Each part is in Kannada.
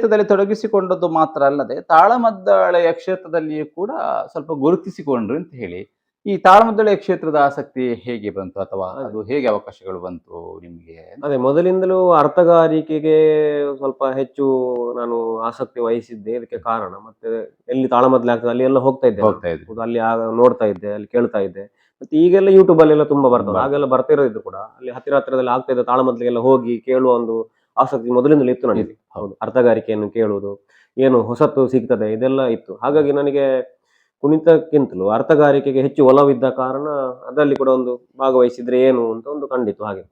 ಕ್ಷೇತ್ರದಲ್ಲಿ ತೊಡಗಿಸಿಕೊಂಡದ್ದು ಮಾತ್ರ ಅಲ್ಲದೆ ತಾಳಮದ್ದಳೆಯ ಕ್ಷೇತ್ರದಲ್ಲಿಯೂ ಕೂಡ ಸ್ವಲ್ಪ ಗುರುತಿಸಿಕೊಂಡ್ರಿ ಅಂತ ಹೇಳಿ. ಈ ತಾಳಮದ್ದಳೆಯ ಕ್ಷೇತ್ರದ ಆಸಕ್ತಿ ಹೇಗೆ ಬಂತು ಅಥವಾ ಅದು ಹೇಗೆ ಅವಕಾಶಗಳು ಬಂತು ನಿಮ್ಗೆ? ಅದೇ ಮೊದಲಿಂದಲೂ ಅರ್ಥಗಾರಿಕೆಗೆ ಸ್ವಲ್ಪ ಹೆಚ್ಚು ನಾನು ಆಸಕ್ತಿ ವಹಿಸಿದ್ದೆ. ಇದಕ್ಕೆ ಕಾರಣ ಮತ್ತೆ ಎಲ್ಲಿ ತಾಳಮದ್ದಳೆ ಆಗ್ತದೆ ಅಲ್ಲಿ ಎಲ್ಲ ಹೋಗ್ತಾ ಇದ್ದೆ. ಹೋಗ್ತಾ ಇದ್ರಿ. ಅಲ್ಲಿ ನೋಡ್ತಾ ಇದ್ದೆ, ಅಲ್ಲಿ ಕೇಳ್ತಾ ಇದ್ದೆ. ಮತ್ತೆ ಈಗೆಲ್ಲ ಯೂಟ್ಯೂಬ್ ಅಲ್ಲೆಲ್ಲ ತುಂಬಾ ಬರ್ತದೆ. ಹಾಗೆಲ್ಲ ಬರ್ತಿರೋದು ಕೂಡ ಅಲ್ಲಿ ಹತ್ತಿರದಲ್ಲಿ ಆಗ್ತಾ ಇದ್ದ ತಾಳಮದ್ದಳೆಗೆಲ್ಲ ಹೋಗಿ ಕೇಳುವ ಒಂದು ಆಸಕ್ತಿ ಮೊದಲಿಂದಲೂ ಇತ್ತು ನನಗೆ. ಹೌದು, ಅರ್ಥಗಾರಿಕೆಯನ್ನು ಕೇಳುವುದು, ಏನು ಹೊಸತು ಸಿಗ್ತದೆ ಇದೆಲ್ಲ ಇತ್ತು. ಹಾಗಾಗಿ ನನಗೆ ಕುಣಿತಕ್ಕಿಂತಲೂ ಅರ್ಥಗಾರಿಕೆಗೆ ಹೆಚ್ಚು ಒಲವಿದ್ದ ಕಾರಣ ಅದರಲ್ಲಿ ಕೂಡ ಒಂದು ಭಾಗವಹಿಸಿದ್ರೆ ಏನು ಅಂತ ಒಂದು ಕಂಡಿತು. ಹಾಗೆ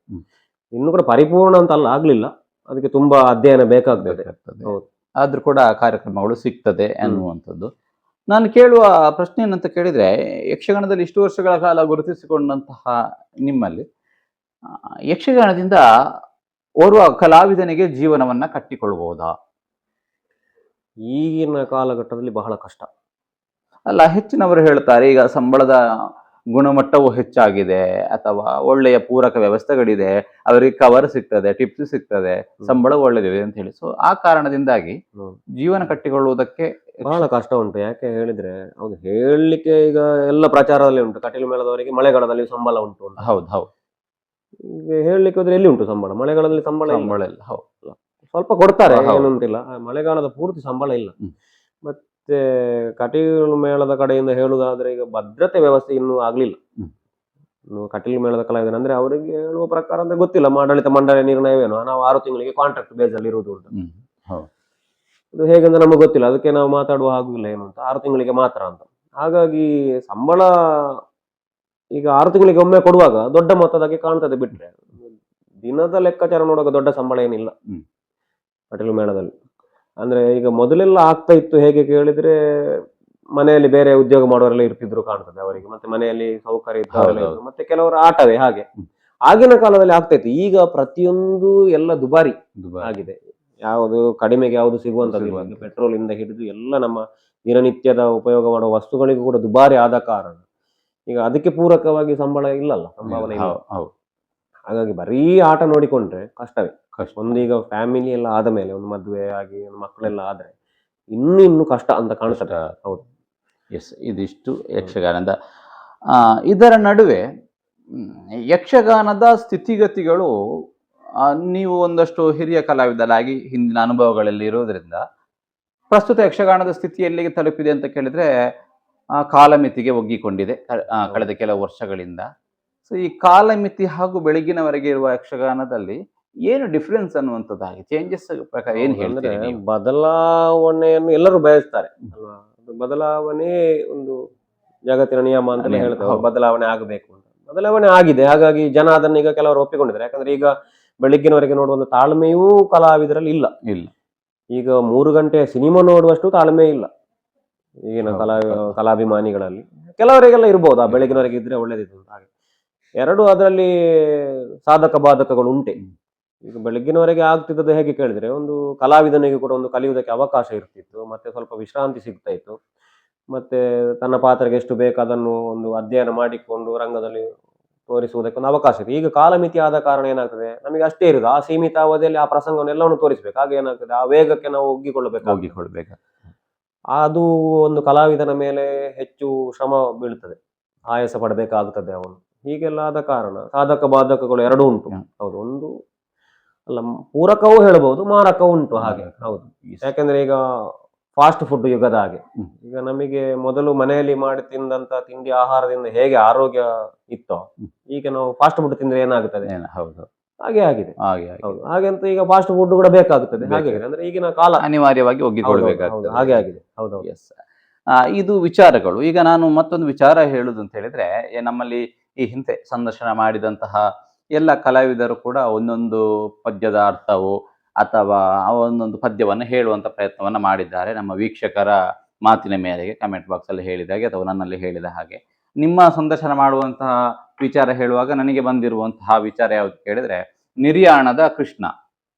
ಇನ್ನು ಕೂಡ ಪರಿಪೂರ್ಣ ಅಂತ ಆಗ್ಲಿಲ್ಲ, ಅದಕ್ಕೆ ತುಂಬಾ ಅಧ್ಯಯನ ಬೇಕಾಗ್ತದೆ. ಹೌದು, ಆದ್ರೂ ಕೂಡ ಕಾರ್ಯಕ್ರಮಗಳು ಸಿಗ್ತದೆ ಅನ್ನುವಂಥದ್ದು. ನಾನು ಕೇಳುವ ಪ್ರಶ್ನೆ ಏನಂತ ಕೇಳಿದ್ರೆ, ಯಕ್ಷಗಾನದಲ್ಲಿ ಇಷ್ಟು ವರ್ಷಗಳ ಕಾಲ ಗುರುತಿಸಿಕೊಂಡಂತಹ ನಿಮ್ಮಲ್ಲಿ ಯಕ್ಷಗಾನದಿಂದ ಓರ್ವ ಕಲಾವಿದನಿಗೆ ಜೀವನವನ್ನ ಕಟ್ಟಿಕೊಳ್ಬಹುದಾ? ಈಗಿನ ಕಾಲಘಟ್ಟದಲ್ಲಿ ಬಹಳ ಕಷ್ಟ. ಅಲ್ಲ, ಹೆಚ್ಚಿನವರು ಹೇಳ್ತಾರೆ ಈಗ ಸಂಬಳದ ಗುಣಮಟ್ಟವು ಹೆಚ್ಚಾಗಿದೆ ಅಥವಾ ಒಳ್ಳೆಯ ಪೂರಕ ವ್ಯವಸ್ಥೆಗಳಿದೆ, ಅವರಿಗೆ ಕವರ್ ಸಿಗ್ತದೆ, ಟಿಪ್ಸ್ ಸಿಗ್ತದೆ, ಸಂಬಳ ಒಳ್ಳೆದಿದೆ ಅಂತ ಹೇಳಿ. ಸೊ ಆ ಕಾರಣದಿಂದಾಗಿ ಜೀವನ ಕಟ್ಟಿಕೊಳ್ಳುವುದಕ್ಕೆ ಬಹಳ ಕಷ್ಟ ಉಂಟು. ಯಾಕೆ ಹೇಳಿದ್ರೆ ಹೌದು, ಹೇಳಲಿಕ್ಕೆ ಈಗ ಎಲ್ಲ ಪ್ರಚಾರದಲ್ಲಿ ಉಂಟು, ಕಟೀಲು ಮೇಳದವರಿಗೆ ಮಳೆಗಾಲದಲ್ಲಿ ಸಂಬಳ ಉಂಟು ಅಂತ. ಹೌದು ಹೌದು. ಈಗ ಹೇಳಲಿಕ್ಕೆ ಹೋದ್ರೆ ಎಲ್ಲಿ ಉಂಟು ಸಂಬಳ? ಮಳೆಗಾಲದಲ್ಲಿ ಸಂಬಳ ಇಲ್ಲ. ಹೌದು, ಸ್ವಲ್ಪ ಕೊಡ್ತಾರೆ, ಏನಂತಿಲ್ಲ. ಮಳೆಗಾಲದ ಪೂರ್ತಿ ಸಂಬಳ ಇಲ್ಲ. ಮತ್ತೆ ಕಟೀಲು ಮೇಳದ ಕಡೆಯಿಂದ ಹೇಳುವುದಾದ್ರೆ ಈಗ ಭದ್ರತೆ ವ್ಯವಸ್ಥೆ ಇನ್ನೂ ಆಗ್ಲಿಲ್ಲ. ಇನ್ನು ಕಟೀಲು ಮೇಳದ ಕಲಾವಿದನ ಅಂದ್ರೆ ಅವರಿಗೆ ಹೇಳುವ ಪ್ರಕಾರ ಅಂದ್ರೆ ಗೊತ್ತಿಲ್ಲ, ಆಡಳಿತ ಮಂಡಳಿ ನಿರ್ಣಯವೇನು, ನಾವು 6 ತಿಂಗಳಿಗೆ ಕಾಂಟ್ರಾಕ್ಟ್ ಬೇಸ್ ಅಲ್ಲಿ ಇರುವುದು ಅಂತ. ಅದು ಹೇಗಂದ್ರೆ ನಮಗೆ ಗೊತ್ತಿಲ್ಲ, ಅದಕ್ಕೆ ನಾವು ಮಾತಾಡುವ ಹಾಗಿಲ್ಲ ಏನು ಅಂತ. 6 ತಿಂಗಳಿಗೆ ಮಾತ್ರ ಅಂತ. ಹಾಗಾಗಿ ಸಂಬಳ ಈಗ 6 ತಿಂಗಳಿಗೆ ಒಮ್ಮೆ ಕೊಡುವಾಗ ದೊಡ್ಡ ಮೊತ್ತದಾಗಿ ಕಾಣ್ತದೆ, ಬಿಟ್ರೆ ದಿನದ ಲೆಕ್ಕಾಚಾರ ನೋಡುವಾಗ ದೊಡ್ಡ ಸಂಬಳ ಏನಿಲ್ಲ ಕಟೀಲು ಮೇಳದಲ್ಲಿ. ಅಂದ್ರೆ ಈಗ ಮೊದಲೆಲ್ಲ ಆಗ್ತಾ ಇತ್ತು, ಹೇಗೆ ಕೇಳಿದ್ರೆ ಮನೆಯಲ್ಲಿ ಬೇರೆ ಉದ್ಯೋಗ ಮಾಡುವವರೆಲ್ಲ ಇರ್ತಿದ್ರು ಕಾಣ್ತದೆ ಅವರಿಗೆ, ಮತ್ತೆ ಮನೆಯಲ್ಲಿ ಸೌಕರ್ಯ ಇದ್ದವರೆಲ್ಲ, ಮತ್ತೆ ಕೆಲವರು ಆಟವೇ ಹಾಗೆ. ಆಗಿನ ಕಾಲದಲ್ಲಿ ಆಗ್ತಾ ಇತ್ತು. ಈಗ ಪ್ರತಿಯೊಂದು ಎಲ್ಲ ದುಬಾರಿ ಆಗಿದೆ. ಯಾವುದು ಕಡಿಮೆಗೆ ಯಾವುದು ಸಿಗುವಂತದ್ದು, ಪೆಟ್ರೋಲ್ ಇಂದ ಹಿಡಿದು ಎಲ್ಲ ನಮ್ಮ ದಿನನಿತ್ಯದ ಉಪಯೋಗ ಮಾಡುವ ವಸ್ತುಗಳಿಗೂ ಕೂಡ ದುಬಾರಿ ಆದ ಕಾರಣ ಈಗ ಅದಕ್ಕೆ ಪೂರಕವಾಗಿ ಸಂಬಳ ಇಲ್ಲಲ್ಲ, ಸಂಭಾವನೆ ಇಲ್ಲ. ಹಾಗಾಗಿ ಬರೀ ಆಟ ನೋಡಿಕೊಂಡ್ರೆ ಕಷ್ಟವೇ. ಒಂದು ಈಗ ಫ್ಯಾಮಿಲಿ ಎಲ್ಲ ಆದ ಮೇಲೆ, ಒಂದು ಮದುವೆ ಆಗಿ ಒಂದು ಮಕ್ಕಳೆಲ್ಲ ಆದ್ರೆ ಇನ್ನು ಕಷ್ಟ ಅಂತ ಕಾಣಿಸುತ್ತೆ. ಹೌದು, ಎಸ್. ಇದಿಷ್ಟು ಯಕ್ಷಗಾನದ. ಇದರ ನಡುವೆ ಯಕ್ಷಗಾನದ ಸ್ಥಿತಿಗತಿಗಳು, ನೀವು ಒಂದಷ್ಟು ಹಿರಿಯ ಕಲಾವಿದರಾಗಿ ಹಿಂದಿನ ಅನುಭವಗಳಲ್ಲಿ ಇರೋದ್ರಿಂದ ಪ್ರಸ್ತುತ ಯಕ್ಷಗಾನದ ಸ್ಥಿತಿ ಎಲ್ಲಿಗೆ ತಲುಪಿದೆ ಅಂತ ಕೇಳಿದ್ರೆ ಕಾಲಮಿತಿಗೆ ಒಗ್ಗಿಕೊಂಡಿದೆ ಕಳೆದ ಕೆಲವು ವರ್ಷಗಳಿಂದ. ಸೊ ಈ ಕಾಲಮಿತಿ ಹಾಗೂ ಬೆಳಗಿನವರೆಗೆ ಇರುವ ಯಕ್ಷಗಾನದಲ್ಲಿ ಏನು ಡಿಫ್ರೆನ್ಸ್ ಅನ್ನುವಂಥದ್ದಾಗಿ ಚೇಂಜಸ್ ಪ್ರಕಾರ ಏನು ಹೇಳ್ತಾರೆ? ಬದಲಾವಣೆಯನ್ನು ಎಲ್ಲರೂ ಬಯಸ್ತಾರೆ ಅಲ್ವಾ? ಬದಲಾವಣೆ ಒಂದು ಜಗತ್ತಿನ ನಿಯಮ ಅಂತ ಹೇಳ್ತಾರೆ, ಬದಲಾವಣೆ ಆಗಬೇಕು ಅಂತ. ಬದಲಾವಣೆ ಆಗಿದೆ, ಹಾಗಾಗಿ ಜನ ಅದನ್ನ ಈಗ ಕೆಲವರು ಒಪ್ಪಿಕೊಂಡಿದ್ದಾರೆ. ಯಾಕಂದ್ರೆ ಈಗ ಬೆಳಗ್ಗಿನವರೆಗೆ ನೋಡುವ ಒಂದು ತಾಳ್ಮೆಯೂ ಕಲಾವಿದರಲ್ಲಿ ಇಲ್ಲ. ಈಗ 3 ಗಂಟೆ ಸಿನಿಮಾ ನೋಡುವಷ್ಟು ತಾಳ್ಮೆ ಇಲ್ಲ ಈಗಿನ ಕಲಾಭಿಮಾನಿಗಳಲ್ಲಿ. ಕೆಲವರಿಗೆಲ್ಲ ಇರ್ಬೋದು, ಆ ಬೆಳಗಿನವರೆಗೆ ಇದ್ರೆ ಒಳ್ಳೇದಿತ್ತು ಅಂತ. ಹಾಗೆ ಎರಡು ಅದರಲ್ಲಿ ಸಾಧಕ ಬಾಧಕಗಳು ಉಂಟೆ. ಈಗ ಬೆಳಗ್ಗಿನವರೆಗೆ ಆಗ್ತಿದ್ದದ್ದು ಹೇಗೆ ಕೇಳಿದ್ರೆ, ಒಂದು ಕಲಾವಿದನಿಗೆ ಕೂಡ ಒಂದು ಕಲಿಯುವುದಕ್ಕೆ ಅವಕಾಶ ಇರ್ತಿತ್ತು, ಮತ್ತೆ ಸ್ವಲ್ಪ ವಿಶ್ರಾಂತಿ ಸಿಗ್ತಾ ಇತ್ತು, ಮತ್ತೆ ತನ್ನ ಪಾತ್ರಕ್ಕೆ ಎಷ್ಟು ಬೇಕು ಅದನ್ನು ಒಂದು ಅಧ್ಯಯನ ಮಾಡಿಕೊಂಡು ರಂಗದಲ್ಲಿ ತೋರಿಸುವುದಕ್ಕೆ ಒಂದು ಅವಕಾಶ ಇದೆ. ಈಗ ಕಾಲಮಿತಿ ಆದ ಕಾರಣ ಏನಾಗ್ತದೆ, ನಮಗೆ ಅಷ್ಟೇ ಇರುದು, ಆ ಸೀಮಿತ ಅವಧಿಯಲ್ಲಿ ಆ ಪ್ರಸಂಗವನ್ನು ಎಲ್ಲವನ್ನು ತೋರಿಸ್ಬೇಕು. ಹಾಗೆ ಏನಾಗ್ತದೆ, ಆ ವೇಗಕ್ಕೆ ನಾವು ಒಗ್ಗಿಕೊಳ್ಳಬೇಕು. ಅದು ಒಂದು ಕಲಾವಿದನ ಮೇಲೆ ಹೆಚ್ಚು ಶ್ರಮ ಬೀಳ್ತದೆ, ಆಯಾಸ ಪಡಬೇಕಾಗುತ್ತದೆ ಅವನು. ಹೀಗೆಲ್ಲ ಆದ ಕಾರಣ ಸಾಧಕ ಬಾಧಕಗಳು ಎರಡೂ ಉಂಟು. ಹೌದು, ಒಂದು ಅಲ್ಲ, ಪೂರಕವೂ ಹೇಳ್ಬಹುದು, ಮಾರಕವೂ ಉಂಟು. ಹಾಗೆ ಹೌದು. ಯಾಕಂದ್ರೆ ಈಗ ಫಾಸ್ಟ್ ಫುಡ್ ಯುಗದ ಹಾಗೆ, ಈಗ ನಮಗೆ ಮೊದಲು ಮನೆಯಲ್ಲಿ ಮಾಡಿ ತಿಂದಂತ ತಿಂಡಿ ಆಹಾರದಿಂದ ಹೇಗೆ ಆರೋಗ್ಯ ಇತ್ತೋ, ಈಗ ನಾವು ಫಾಸ್ಟ್ ಫುಡ್ ತಿಂದ್ರೆ ಏನಾಗುತ್ತದೆ, ಹಾಗೆ ಆಗಿದೆ. ಹೌದು, ಹಾಗೆಂತ ಈಗ ಫಾಸ್ಟ್ ಫುಡ್ ಕೂಡ ಬೇಕಾಗುತ್ತದೆ. ಹಾಗೆ ಅಂದ್ರೆ ಈಗಿನ ಕಾಲ ಅನಿವಾರ್ಯವಾಗಿ ಒಗ್ಗಿಕೊಳ್ಬೇಕಾಗ್ತದೆ. ಹಾಗೆ ಆಗಿದೆ. ಹೌದು, ಎಸ್. ಇದು ವಿಚಾರಗಳು. ಈಗ ನಾನು ಮತ್ತೊಂದು ವಿಚಾರ ಹೇಳುದು ಅಂತ ಹೇಳಿದ್ರೆ, ನಮ್ಮಲ್ಲಿ ಈ ಹಿಂದೆ ಸಂದರ್ಶನ ಮಾಡಿದಂತಹ ಎಲ್ಲ ಕಲಾವಿದರು ಕೂಡ ಒಂದೊಂದು ಪದ್ಯದ ಅರ್ಥವು ಅಥವಾ ಒಂದೊಂದು ಪದ್ಯವನ್ನು ಹೇಳುವಂತ ಪ್ರಯತ್ನವನ್ನ ಮಾಡಿದ್ದಾರೆ. ನಮ್ಮ ವೀಕ್ಷಕರ ಮಾತಿನ ಮೇರೆಗೆ ಕಮೆಂಟ್ ಬಾಕ್ಸ್ ಅಲ್ಲಿ ಹೇಳಿದ ಹಾಗೆ ಅಥವಾ ನನ್ನಲ್ಲಿ ಹೇಳಿದ ಹಾಗೆ. ನಿಮ್ಮ ಸಂದರ್ಶನ ಮಾಡುವಂತಹ ವಿಚಾರ ಹೇಳುವಾಗ ನನಗೆ ಬಂದಿರುವಂತಹ ವಿಚಾರ ಯಾವುದು ಕೇಳಿದ್ರೆ, ನಿರ್ಯಾಣದ ಕೃಷ್ಣ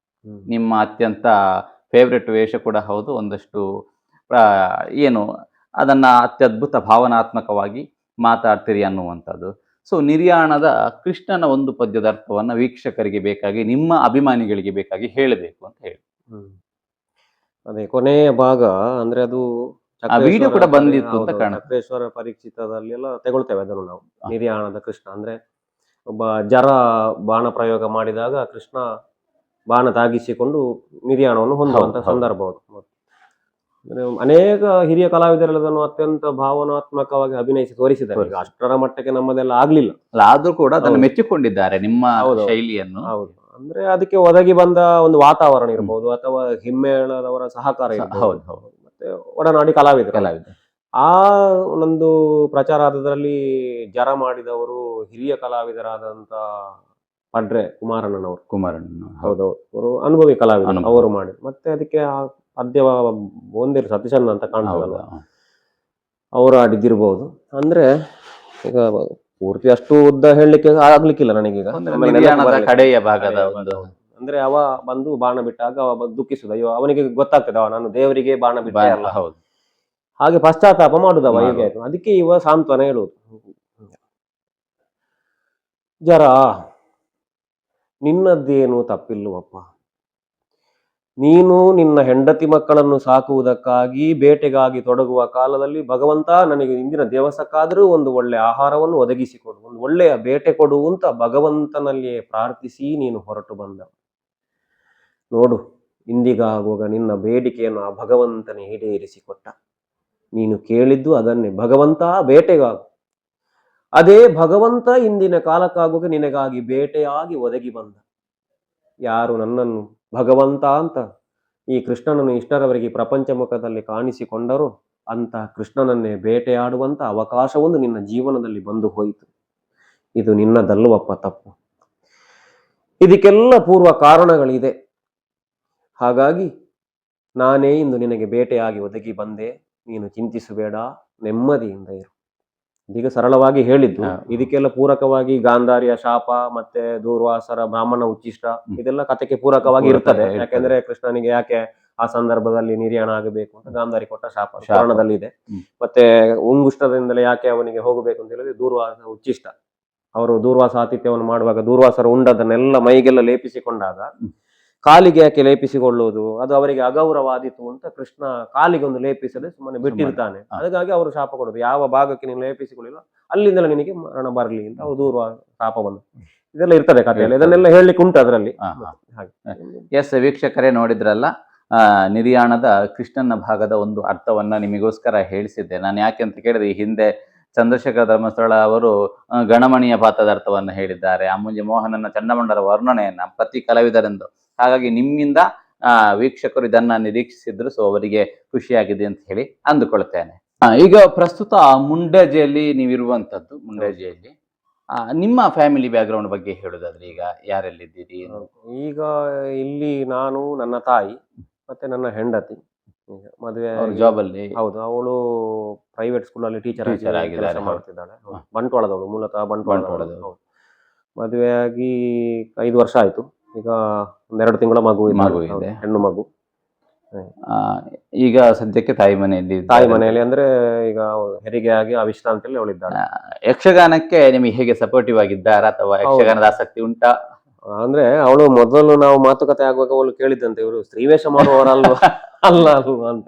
ನಿಮ್ಮ ಅತ್ಯಂತ ಫೇವ್ರೆಟ್ ವೇಷ ಕೂಡ ಹೌದು. ಒಂದಷ್ಟು ಏನು ಅದನ್ನ ಅತ್ಯದ್ಭುತ ಭಾವನಾತ್ಮಕವಾಗಿ ಮಾತಾಡ್ತೀರಿ ಅನ್ನುವಂಥದ್ದು. ಸೊ ನಿರ್ಯಾಣದ ಕೃಷ್ಣನ ಒಂದು ಪದ್ಯದ ಅರ್ಥವನ್ನ ವೀಕ್ಷಕರಿಗೆ ಬೇಕಾಗಿ, ನಿಮ್ಮ ಅಭಿಮಾನಿಗಳಿಗೆ ಬೇಕಾಗಿ ಹೇಳಬೇಕು ಅಂತ ಹೇಳಿ. ಅದೇ ಕೊನೆಯ ಭಾಗ ಅಂದ್ರೆ ಅದು ಆ ವಿಡಿಯೋ ಕೂಡ ಬಂದಿತ್ತು ಅಂತ ಹೌದು, ಕಾಣುತ್ತೆ. ಚಕ್ರೇಶ್ವರ ಪರೀಕ್ಷಿತದಲ್ಲಿ ಎಲ್ಲ ತಗೊಳ್ತೇವೆ ಅದನ್ನು ನಾವು. ನಿರ್ಯಾಣದ ಕೃಷ್ಣ ಅಂದ್ರೆ ಒಬ್ಬ ಜರ ಬಾಣ ಪ್ರಯೋಗ ಮಾಡಿದಾಗ ಕೃಷ್ಣ ಬಾಣ ತಾಗಿಸಿಕೊಂಡು ನಿರ್ಯಾಣವನ್ನು ಹೊಂದುವಂತ ಹೌದು, ಹೌದು. ಸಂದರ್ಭ ಅದು. ಅಂದ್ರೆ ಅನೇಕ ಹಿರಿಯ ಕಲಾವಿದರೆಲ್ಲ ಅದನ್ನು ಅತ್ಯಂತ ಭಾವನಾತ್ಮಕವಾಗಿ ಅಭಿನಯಿಸಿ ತೋರಿಸಿದ್ದಾರೆ. ಈಗ ಅಷ್ಟರ ಮಟ್ಟಕ್ಕೆ ನಮ್ಮದೆಲ್ಲ ಆಗ್ಲಿಲ್ಲ. ಅಲ್ಲ, ಆದ್ರೂ ಕೂಡ ಅದನ್ನು ಹೌದು. ಮೆಚ್ಚಿಕೊಂಡಿದ್ದಾರೆ ನಿಮ್ಮ ಹೌದು. ಶೈಲಿಯನ್ನು. ಹೌದು, ಅಂದ್ರೆ ಅದಕ್ಕೆ ಒದಗಿ ಬಂದ ಒಂದು ವಾತಾವರಣ ಇರ್ಬೋದು, ಅಥವಾ ಹಿಮ್ಮೇಳದವರ ಸಹಕಾರ ಇರ್ಬೋದು, ಹೌದು, ಹೌದು. ಮತ್ತೆ ಒಡನಾಡಿ ಕಲಾವಿದರು. ಕಲಾವಿದ ಆ ಒಂದು ಪ್ರಚಾರದಲ್ಲಿ ಜರ ಮಾಡಿದವರು ಹಿರಿಯ ಕಲಾವಿದರಾದಂತ ಪಡ್ರೆ ಕುಮಾರಣ್ಣನವರು. ಕುಮಾರಣ್ಣ. ಹೌದೌದು, ಅವರು ಅನುಭವಿ ಕಲಾವಿದರು. ಅನುಭವಿ. ಅವರು ಮಾಡಿ ಮತ್ತೆ ಅದಕ್ಕೆ ಪದ್ಯ ಒಂದಿರು ಸತೀಶಣ್ಣ ಅಂತ ಕಾಣ್ತದಲ್ಲ, ಹೌದಾ? ಅವರು ಆಡಿದ್ದಿರ್ಬೋದು. ಅಂದ್ರೆ ಈಗ ಪೂರ್ತಿ ಅಷ್ಟು ಉದ್ದ ಹೇಳಲಿಕ್ಕೆ ಆಗ್ಲಿಕ್ಕಿಲ್ಲ ನನಗೀಗ. ಒಂದು ಆಮೇಲೆ ನಿರ್ಯಾಣದ ನೆನಪು ಬರ್ಲಿಕ್ಕೆ. ಕಡೆಯ ಭಾಗದ ಒಂದು ಅಂದ್ರೆ ಅವ ಬಂದು ಬಾಣ ಬಿಟ್ಟಾಗ ಅವ ದುಃಖಿಸುದ, ಅಯ್ಯೋ ಅವನಿಗೆ ಗೊತ್ತಾಗ್ತದೆ ನಾನು ದೇವರಿಗೆ ಬಾಣ ಬಿಟ್ಟೆ ಅಲ್ಲ, ಹೌದು. ಹಾಗೆ ಪಶ್ಚಾತ್ತಾಪ ಮಾಡುದವ. ಮಾಡುದು. ಹೀಗೆ ಆಯ್ತು. ಅದಕ್ಕೆ ಇವ ಸಾಂತ್ವನ ಹೇಳುವುದು, ಜರ ನಿನ್ನದ್ದೇನು ತಪ್ಪಿಲ್ಲವಪ್ಪ, ನೀನು ನಿನ್ನ ಹೆಂಡತಿ ಮಕ್ಕಳನ್ನು ಸಾಕುವುದಕ್ಕಾಗಿ ಬೇಟೆಗಾಗಿ ತೊಡಗುವ ಕಾಲದಲ್ಲಿ ಭಗವಂತ ನನಗೆ ಇಂದಿನ ದಿವಸಕ್ಕಾದರೂ ಒಂದು ಒಳ್ಳೆ ಆಹಾರವನ್ನು ಒದಗಿಸಿಕೊಡು, ಒಂದು ಒಳ್ಳೆಯ ಬೇಟೆ ಕೊಡು ಅಂತ ಭಗವಂತನಲ್ಲಿಯೇ ಪ್ರಾರ್ಥಿಸಿ ನೀನು ಹೊರಟು ಬಂದ. ನೋಡು, ಇಂದಿಗಾಗುವಾಗ ನಿನ್ನ ಬೇಡಿಕೆಯನ್ನು ಆ ಭಗವಂತನೇ ಈಡೇರಿಸಿಕೊಟ್ಟ. ನೀನು ಕೇಳಿದ್ದು ಅದನ್ನೇ, ಭಗವಂತ ಬೇಟೆಗಾಗು. ಅದೇ ಭಗವಂತ ಇಂದಿನ ಕಾಲಕ್ಕಾಗುವಾಗ ನಿನಗಾಗಿ ಬೇಟೆಯಾಗಿ ಒದಗಿ ಬಂದ. ಯಾರು ನನ್ನನ್ನು ಭಗವಂತ ಅಂತ ಈ ಕೃಷ್ಣನನ್ನು ಇಷ್ಟರವರೆಗೆ ಪ್ರಪಂಚ ಮುಖದಲ್ಲಿ ಕಾಣಿಸಿಕೊಂಡರು ಅಂತ ಕೃಷ್ಣನನ್ನೇ ಬೇಟೆಯಾಡುವಂತ ಅವಕಾಶವೊಂದು ನಿನ್ನ ಜೀವನದಲ್ಲಿ ಬಂದು ಹೋಯಿತು. ಇದು ನಿನ್ನದಲ್ಲವಪ್ಪ ತಪ್ಪು. ಇದಕ್ಕೆಲ್ಲ ಪೂರ್ವ ಕಾರಣಗಳಿದೆ. ಹಾಗಾಗಿ ನಾನೇ ಇಂದು ನಿನಗೆ ಬೇಟೆಯಾಗಿ ಒದಗಿ ಬಂದೆ, ನೀನು ಚಿಂತಿಸಬೇಡ, ನೆಮ್ಮದಿಯಿಂದ ಇರು. ಇದೀಗ ಸರಳವಾಗಿ ಹೇಳಿದ್ದು. ಇದಕ್ಕೆಲ್ಲ ಪೂರಕವಾಗಿ ಗಾಂಧಾರಿಯ ಶಾಪ ಮತ್ತೆ ದೂರ್ವಾಸರ ಬ್ರಾಹ್ಮಣ ಉಚ್ಚಿಷ್ಟ ಇದೆಲ್ಲ ಕಥೆಗೆ ಪೂರಕವಾಗಿ ಇರ್ತದೆ. ಯಾಕೆಂದ್ರೆ ಕೃಷ್ಣನಿಗೆ ಯಾಕೆ ಆ ಸಂದರ್ಭದಲ್ಲಿ ನಿರ್ಯಾಣ ಆಗಬೇಕು ಅಂತ ಗಾಂಧಾರಿ ಕೊಟ್ಟ ಶಾಪ ಪುರಾಣದಲ್ಲಿ ಇದೆ. ಮತ್ತೆ ಉಂಗುಷ್ಟದಿಂದಲೇ ಯಾಕೆ ಅವನಿಗೆ ಹೋಗಬೇಕು ಅಂತ ಹೇಳಿದ್ರೆ ದೂರ್ವಾಸ ಉಚ್ಚಿಷ್ಟ. ಅವರು ದೂರ್ವಾಸ ಆತಿಥ್ಯವನ್ನು ಮಾಡುವಾಗ ದೂರ್ವಾಸರು ಉಂಡದನ್ನೆಲ್ಲ ಮೈಗೆಲ್ಲ ಲೇಪಿಸಿಕೊಂಡಾಗ ಕಾಲಿಗೆ ಯಾಕೆ ಲೇಪಿಸಿಕೊಳ್ಳುವುದು, ಅದು ಅವರಿಗೆ ಅಗೌರವಾದೀತು ಅಂತ ಕೃಷ್ಣ ಕಾಲಿಗೆ ಒಂದು ಲೇಪಿಸದೆ ಸುಮ್ಮನೆ ಬಿಟ್ಟಿರ್ತಾನೆ. ಹಾಗಾಗಿ ಅವರು ಶಾಪ ಕೊಡೋದು, ಯಾವ ಭಾಗಕ್ಕೆ ನೀನು ಲೇಪಿಸಿಕೊಳ್ಳಿಲ್ಲ ಅಲ್ಲಿಂದಲೇ ನಿನಗೆ ಮರಣ ಬರಲಿ ಅಂತ ಅವ್ರು ದೂರ್ವ ಶಾಪ ಬಂದು. ಇದೆಲ್ಲ ಇರ್ತದೆ ಕಥೆಯಲ್ಲಿ, ಇದನ್ನೆಲ್ಲ ಹೇಳಲಿಕ್ಕೆ ಉಂಟು ಅದರಲ್ಲಿ. ಎಸ್ ವೀಕ್ಷಕರೇ, ನೋಡಿದ್ರಲ್ಲ, ನಿರ್ಯಾಣದ ಕೃಷ್ಣನ ಭಾಗದ ಒಂದು ಅರ್ಥವನ್ನ ನಿಮಗೋಸ್ಕರ ಹೇಳಿಸಿದ್ದೆ. ನಾನು ಯಾಕೆ ಅಂತ ಕೇಳಿದ್ರೆ, ಈ ಹಿಂದೆ ಚಂದ್ರಶೇಖರ ಧರ್ಮಸ್ಥಳ ಅವರು ಗಣಮಣಿಯ ಪಾತ್ರದ ಅರ್ಥವನ್ನು ಹೇಳಿದ್ದಾರೆ, ಅಮ್ಮುಂಜೆ ಮೋಹನನ ಚಂಡಮಂಡಲ ವರ್ಣನೆಯನ್ನ ಪ್ರತಿ ಕಲಾವಿದರೆಂದು. ಹಾಗಾಗಿ ನಿಮ್ಮಿಂದ ವೀಕ್ಷಕರು ಇದನ್ನ ನಿರೀಕ್ಷಿಸಿದ್ರು, ಸೊ ಅವರಿಗೆ ಖುಷಿಯಾಗಿದೆ ಅಂತ ಹೇಳಿ ಅಂದುಕೊಳ್ತೇನೆ. ಈಗ ಪ್ರಸ್ತುತ ಮುಂಡೇಜಿಯಲ್ಲಿ ನೀವಿರುವಂತದ್ದು, ಮುಂಡೇಜಿಯಲ್ಲಿ ನಿಮ್ಮ ಫ್ಯಾಮಿಲಿ ಬ್ಯಾಕ್ ಗ್ರೌಂಡ್ ಬಗ್ಗೆ ಹೇಳುದಾದ್ರೆ ಈಗ ಯಾರೆಲ್ಲಿದ್ದೀರಿ? ಈಗ ಇಲ್ಲಿ ನಾನು, ನನ್ನ ತಾಯಿ ಮತ್ತೆ ನನ್ನ ಹೆಂಡತಿ. ಮದುವೆ ಜಾಬ್ ಅಲ್ಲಿ? ಹೌದು, ಅವಳು ಪ್ರೈವೇಟ್ ಸ್ಕೂಲಲ್ಲಿ ಟೀಚರ್ ಆಗಿ ಕೆಲಸ ಮಾಡ್ತಿದ್ದಾಳೆ. ಬಂಟ್ವಾಳದವಳು, ಮೂಲತಃ ಬಂಟ್ವಾಳದವಳು. ಮದುವೆಯಾಗಿ 5 ವರ್ಷ ಆಯ್ತು. ಈಗ 2 ತಿಂಗಳ ಮಗು ಇದೆ, ಹೆಣ್ಣು ಮಗು. ಈಗ ಸದ್ಯಕ್ಕೆ ತಾಯಿ ಮನೆಯಲ್ಲಿ ಅಂದ್ರೆ ಈಗ ಹೆರಿಗೆ ಆಗಿ ಅವಿಶ್ರಾಂತಿಯಲ್ಲಿ ಅವಳಿದ್ದಾಳೆ. ಯಕ್ಷಗಾನಕ್ಕೆ ನಿಮಗೆ ಹೇಗೆ ಸಪೋರ್ಟಿವ್ ಆಗಿದ್ದಾರಾ ಅಥವಾ ಯಕ್ಷಗಾನದ ಆಸಕ್ತಿ ಉಂಟಾ? ಅಂದ್ರೆ ಅವಳು ಮೊದಲು ನಾವು ಮಾತುಕತೆ ಆಗುವಾಗ ಅವಳು ಕೇಳಿದ್ದಂತೆ, ಇವರು ಸ್ತ್ರೀವೇಷ ಮಾಡುವವರಲ್ವಾ ಅಲ್ಲ ಅಂತ.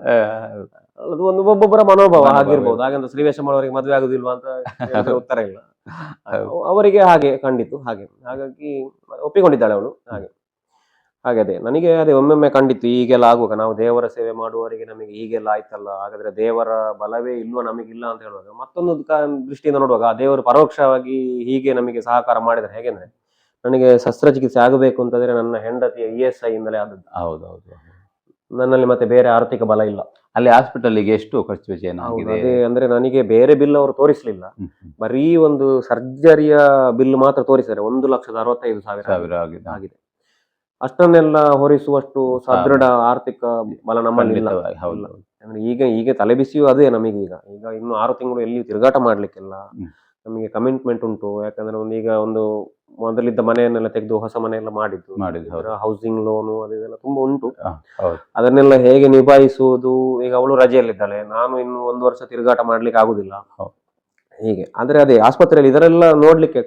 ಅದು ಒಂದು ಒಬ್ಬೊಬ್ಬರ ಮನೋಭಾವ ಆಗಿರ್ಬೋದು. ಹಾಗಂತ ಸ್ತ್ರೀವೇಷ ಮಾಡುವವರಿಗೆ ಮದುವೆ ಆಗುದಿಲ್ವಾ ಅಂತ ಉತ್ತರ ಇಲ್ಲ. ಅವರಿಗೆ ಹಾಗೆ ಕಂಡಿತು. ಹಾಗಾಗಿ ಒಪ್ಪಿಕೊಂಡಿದ್ದಾಳೆ ಅವಳು. ಅದೇ ನನಗೆ ಒಮ್ಮೊಮ್ಮೆ ಕಂಡಿತ್ತು, ಈಗೆಲ್ಲ ಆಗುವಾಗ ನಾವು ದೇವರ ಸೇವೆ ಮಾಡುವವರಿಗೆ ನಮಗೆ ಹೀಗೆಲ್ಲ ಆಯ್ತಲ್ಲ, ಹಾಗಾದ್ರೆ ದೇವರ ಬಲವೇ ಇಲ್ವಾ ನಮಗಿಲ್ಲ ಅಂತ ಹೇಳುವಾಗ, ಮತ್ತೊಂದು ದೃಷ್ಟಿಯಿಂದ ನೋಡುವಾಗ ಆ ದೇವರು ಪರೋಕ್ಷವಾಗಿ ಹೀಗೆ ನಮಗೆ ಸಹಕಾರ ಮಾಡಿದ್ರೆ ಹೇಗೆಂದ್ರೆ, ನನಗೆ ಶಸ್ತ್ರಚಿಕಿತ್ಸೆ ಆಗಬೇಕು ಅಂತಂದ್ರೆ ನನ್ನ ಹೆಂಡತಿಯ ESI ಇಂದಲೇ ಆದದ್ದು. ಹೌದೌದು. ನನ್ನಲ್ಲಿ ಮತ್ತೆ ಬೇರೆ ಆರ್ಥಿಕ ಬಲ ಇಲ್ಲ. ಅಲ್ಲಿ ಹಾಸ್ಪಿಟಲ್ಗೆ ಎಷ್ಟು ಖರ್ಚು ವೆಚ್ಚ ಏನಾಗಿದೆ? ಅದೇ ಅಂದ್ರೆ ನನಗೆ ಬೇರೆ ಬಿಲ್ ಅವರು ತೋರಿಸ್ಲಿಲ್ಲ, ಬರೀ ಒಂದು ಸರ್ಜರಿಯ ಬಿಲ್ ಮಾತ್ರ ತೋರಿಸಿದ್ದಾರೆ. 1,65,000 ಆಗಿದೆ. ಅಷ್ಟನ್ನೆಲ್ಲ ಹೊರಿಸುವಷ್ಟು ಸದೃಢ ಆರ್ಥಿಕ ಬಲ ನಮ್ಮಲ್ಲಿ ಇಲ್ಲ. ಅಂದ್ರೆ ಈಗ ತಲೆಬಿಸಿಯೂ ಅದೇ ನಮಗೆ. ಈಗ ಇನ್ನು 6 ತಿಂಗಳು ಎಲ್ಲಿ ತಿರುಗಾಟ ಮಾಡ್ಲಿಕ್ಕಿಲ್ಲ. ನಮಗೆ ಕಮಿಟ್ಮೆಂಟ್ ಉಂಟು. ಯಾಕಂದ್ರೆ ಒಂದು ಮೊದಲಿದ್ದ ಮನೆಯನ್ನೆಲ್ಲ ತೆಗೆದು ಹೊಸ ಮನೆಯೆಲ್ಲ ಮಾಡಿದ್ದು, ಹೌಸಿಂಗ್ ಲೋನು ಅದೆಲ್ಲ ತುಂಬಾ ಉಂಟು. ಅದನ್ನೆಲ್ಲ ಹೇಗೆ ನಿಭಾಯಿಸುವುದು? ಈಗ ಅವಳು ರಜೆಯಲ್ಲಿದ್ದಾಳೆ, ನಾನು ಇನ್ನು 1 ವರ್ಷ ತಿರುಗಾಟ ಮಾಡ್ಲಿಕ್ಕೆ ಆಗುದಿಲ್ಲ. ಹೀಗೆ ಅಂದ್ರೆ ಅದೇ ಆಸ್ಪತ್ರೆಯಲ್ಲಿ ಇದರೆಲ್ಲ ನೋಡ್ಲಿಕ್ಕೆ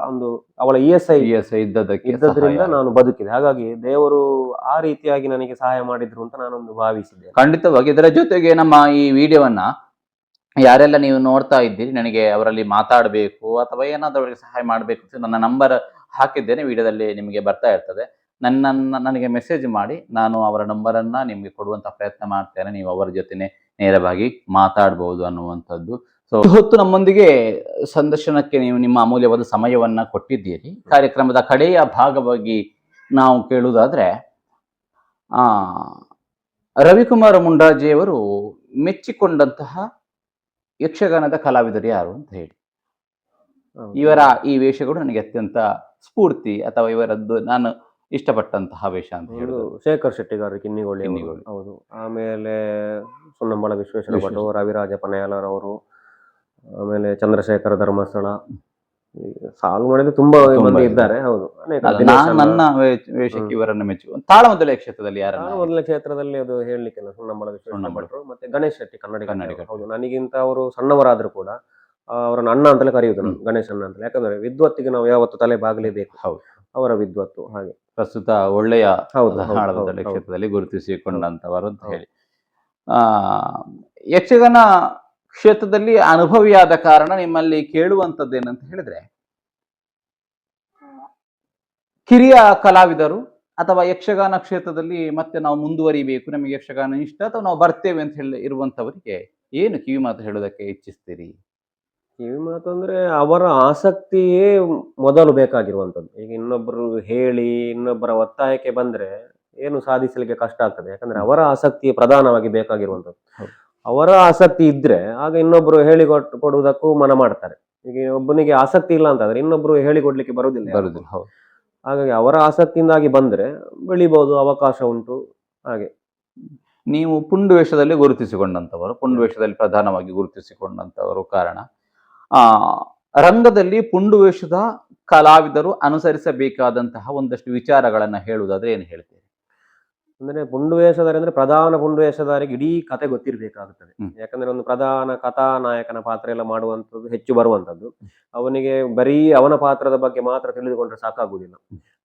ಒಂದು ಅವಳ ESI ಇದ್ದದಕ್ಕೆ ಇದ್ದದ್ರಿಂದ ಸಹಾಯ ನಾನು ಬದುಕಿದೆ. ಹಾಗಾಗಿ ದೇವರು ಆ ರೀತಿಯಾಗಿ ನನಗೆ ಸಹಾಯ ಮಾಡಿದ್ರು ಅಂತ ನಾನೊಂದು ಭಾವಿಸಿದ್ದೆ. ಖಂಡಿತವಾಗಿ. ಇದರ ಜೊತೆಗೆ ನಮ್ಮ ಈ ವಿಡಿಯೋವನ್ನ ಯಾರೆಲ್ಲ ನೀವು ನೋಡ್ತಾ ಇದ್ದೀರಿ, ನನಗೆ ಅವರಲ್ಲಿ ಮಾತಾಡಬೇಕು ಅಥವಾ ಏನಾದರೂ ಅವರಿಗೆ ಸಹಾಯ ಮಾಡಬೇಕು ಅಂತ ನನ್ನ ನಂಬರ್ ಹಾಕಿದ್ದೇನೆ, ವಿಡಿಯೋದಲ್ಲಿ ನಿಮಗೆ ಬರ್ತಾ ಇರ್ತದೆ. ನನಗೆ ಮೆಸೇಜ್ ಮಾಡಿ, ನಾನು ಅವರ ನಂಬರನ್ನ ನಿಮಗೆ ಕೊಡುವಂತ ಪ್ರಯತ್ನ ಮಾಡ್ತೇನೆ. ನೀವು ಅವರ ಜೊತೆನೆ ನೇರವಾಗಿ ಮಾತಾಡಬಹುದು ಅನ್ನುವಂಥದ್ದು. ಸೊ ಹೊತ್ತು ನಮ್ಮೊಂದಿಗೆ ಸಂದರ್ಶನಕ್ಕೆ ನೀವು ನಿಮ್ಮ ಅಮೂಲ್ಯವಾದ ಸಮಯವನ್ನ ಕೊಟ್ಟಿದ್ದೀರಿ. ಕಾರ್ಯಕ್ರಮದ ಕಡೆಯ ಭಾಗವಾಗಿ ನಾವು ಕೇಳುವುದಾದ್ರೆ, ಆ ರವಿಕುಮಾರ ಮುಂಡಾಜೆಯವರು ಮೆಚ್ಚಿಕೊಂಡಂತಹ ಯಕ್ಷಗಾನದ ಕಲಾವಿದರು ಯಾರು ಅಂತ ಹೇಳಿ. ಇವರ ಈ ವೇಷಗಳು ನನಗೆ ಅತ್ಯಂತ ಸ್ಫೂರ್ತಿ ಅಥವಾ ಇವರದ್ದು ನಾನು ಇಷ್ಟಪಟ್ಟಂತಹ ವೇಷ ಅಂತ ಹೇಳುದು ಶೇಖರ್ ಶೆಟ್ಟಿಗಾರ ಕಿನ್ನಿಗೋಳಿ. ಹೌದು. ಆಮೇಲೆ ಸುನ್ನಂಬಳ ವಿಶ್ವೇಶ್ವರ ಭಟ್, ರವಿರಾಜ ಪನೆಯಾಲರವರು, ಆಮೇಲೆ ಚಂದ್ರಶೇಖರ ಧರ್ಮಸ್ಥಳ, ಸಾಲು ಮಾಡಿದ್ರೆ ತುಂಬಾ ಮಂದಿ ಇದ್ದಾರೆ. ಹೌದು, ನನ್ನ ವೇಷಕ್ಕೆ ಇವರನ್ನು ಮೆಚ್ಚು. ತಾಳಮದ್ದಲೆ ಕ್ಷೇತ್ರದಲ್ಲಿ ಯಾರು? ತಾಳಮದ್ದಲೆ ಕ್ಷೇತ್ರದಲ್ಲಿ ಅದು ಹೇಳಲಿಕ್ಕಿಲ್ಲ, ಸುನ್ನಂಬಳ ವಿಶ್ವೇಶ್ವರ ಭಟ್ರು ಮತ್ತೆ ಗಣೇಶ್ ಶೆಟ್ಟಿ ಕನ್ನಡಿಗ. ಹೌದು, ನನಗಿಂತ ಅವರು ಸಣ್ಣವರಾದ್ರೂ ಕೂಡ ಅವರನ್ನು ಅಣ್ಣ ಅಂತಲೇ ಕರೆಯುವುದು ನಾನು, ಗಣೇಶ್ ಅಣ್ಣ ಅಂತ. ಯಾಕಂದ್ರೆ ವಿದ್ವತ್ತಿಗೆ ನಾವು ಯಾವತ್ತು ತಲೆ ಬಾಗಲೇಬೇಕು. ಹೌದು, ಅವರ ವಿದ್ವತ್ತು ಹಾಗೆ. ಪ್ರಸ್ತುತ ಒಳ್ಳೆಯ ತಾಳಮದ್ದಲೆ ಕ್ಷೇತ್ರದಲ್ಲಿ ಗುರುತಿಸಿಕೊಂಡಂತವರು ಅಂತ ಹೇಳಿ. ಯಕ್ಷಗಾನ ಕ್ಷೇತ್ರದಲ್ಲಿ ಅನುಭವಿಯಾದ ಕಾರಣ ನಿಮ್ಮಲ್ಲಿ ಕೇಳುವಂಥದ್ದೇನಂತ ಹೇಳಿದ್ರೆ, ಕಿರಿಯ ಕಲಾವಿದರು ಅಥವಾ ಯಕ್ಷಗಾನ ಕ್ಷೇತ್ರದಲ್ಲಿ ಮತ್ತೆ ನಾವು ಮುಂದುವರಿಬೇಕು, ನಮಗೆ ಯಕ್ಷಗಾನ ಇಷ್ಟ ಅಥವಾ ನಾವು ಬರ್ತೇವೆ ಅಂತ ಹೇಳಿ ಇರುವಂತವರಿಗೆ ಏನು ಕಿವಿ ಮಾತು ಹೇಳೋದಕ್ಕೆ ಇಚ್ಛಿಸ್ತೀರಿ? ಕಿವಿ ಮಾತು ಅಂದ್ರೆ ಅವರ ಆಸಕ್ತಿಯೇ ಮೊದಲು ಬೇಕಾಗಿರುವಂತದ್ದು. ಈಗ ಇನ್ನೊಬ್ಬರು ಹೇಳಿ ಇನ್ನೊಬ್ಬರ ಒತ್ತಾಯಕ್ಕೆ ಬಂದ್ರೆ ಏನು ಸಾಧಿಸಲಿಕ್ಕೆ ಕಷ್ಟ ಆಗ್ತದೆ. ಯಾಕಂದ್ರೆ ಅವರ ಆಸಕ್ತಿಯೇ ಪ್ರಧಾನವಾಗಿ ಬೇಕಾಗಿರುವಂತದ್ದು. ಅವರ ಆಸಕ್ತಿ ಇದ್ರೆ ಆಗ ಇನ್ನೊಬ್ರು ಕೊಡುವುದಕ್ಕೂ ಮನ ಮಾಡ್ತಾರೆ. ಈಗ ಒಬ್ಬನಿಗೆ ಆಸಕ್ತಿ ಇಲ್ಲ ಅಂತಂದ್ರೆ ಇನ್ನೊಬ್ರು ಹೇಳಿಕೊಡ್ಲಿಕ್ಕೆ ಬರುವುದಿಲ್ಲ. ಹಾಗಾಗಿ ಅವರ ಆಸಕ್ತಿಯಿಂದಾಗಿ ಬಂದ್ರೆ ಬೆಳಿಬಹುದು, ಅವಕಾಶ ಉಂಟು. ಹಾಗೆ ನೀವು ಪುಂಡು ವೇಷದಲ್ಲಿ ಗುರುತಿಸಿಕೊಂಡಂತವರು, ಪುಂಡು ವೇಷದಲ್ಲಿ ಪ್ರಧಾನವಾಗಿ ಗುರುತಿಸಿಕೊಂಡಂತವರು ಕಾರಣ ರಂಗದಲ್ಲಿ ಪುಂಡು ವೇಷದ ಕಲಾವಿದರು ಅನುಸರಿಸಬೇಕಾದಂತಹ ಒಂದಷ್ಟು ವಿಚಾರಗಳನ್ನ ಹೇಳುವುದಾದ್ರೆ ಏನು ಹೇಳ್ತೀರಿ? ಅಂದ್ರೆ ಪುಂಡು ವೇಷಧಾರಿ ಅಂದ್ರೆ ಪ್ರಧಾನ ಪುಂಡು ವೇಷಧಾರಿಗೆ ಇಡೀ ಕತೆ ಗೊತ್ತಿರ್ಬೇಕಾಗುತ್ತದೆ. ಯಾಕಂದ್ರೆ ಒಂದು ಪ್ರಧಾನ ಕಥಾನಾಯಕನ ಪಾತ್ರ ಎಲ್ಲ ಮಾಡುವಂಥದ್ದು ಹೆಚ್ಚು ಬರುವಂತದ್ದು. ಅವನಿಗೆ ಬರೀ ಅವನ ಪಾತ್ರದ ಬಗ್ಗೆ ಮಾತ್ರ ತಿಳಿದುಕೊಂಡ್ರೆ ಸಾಕಾಗುವುದಿಲ್ಲ.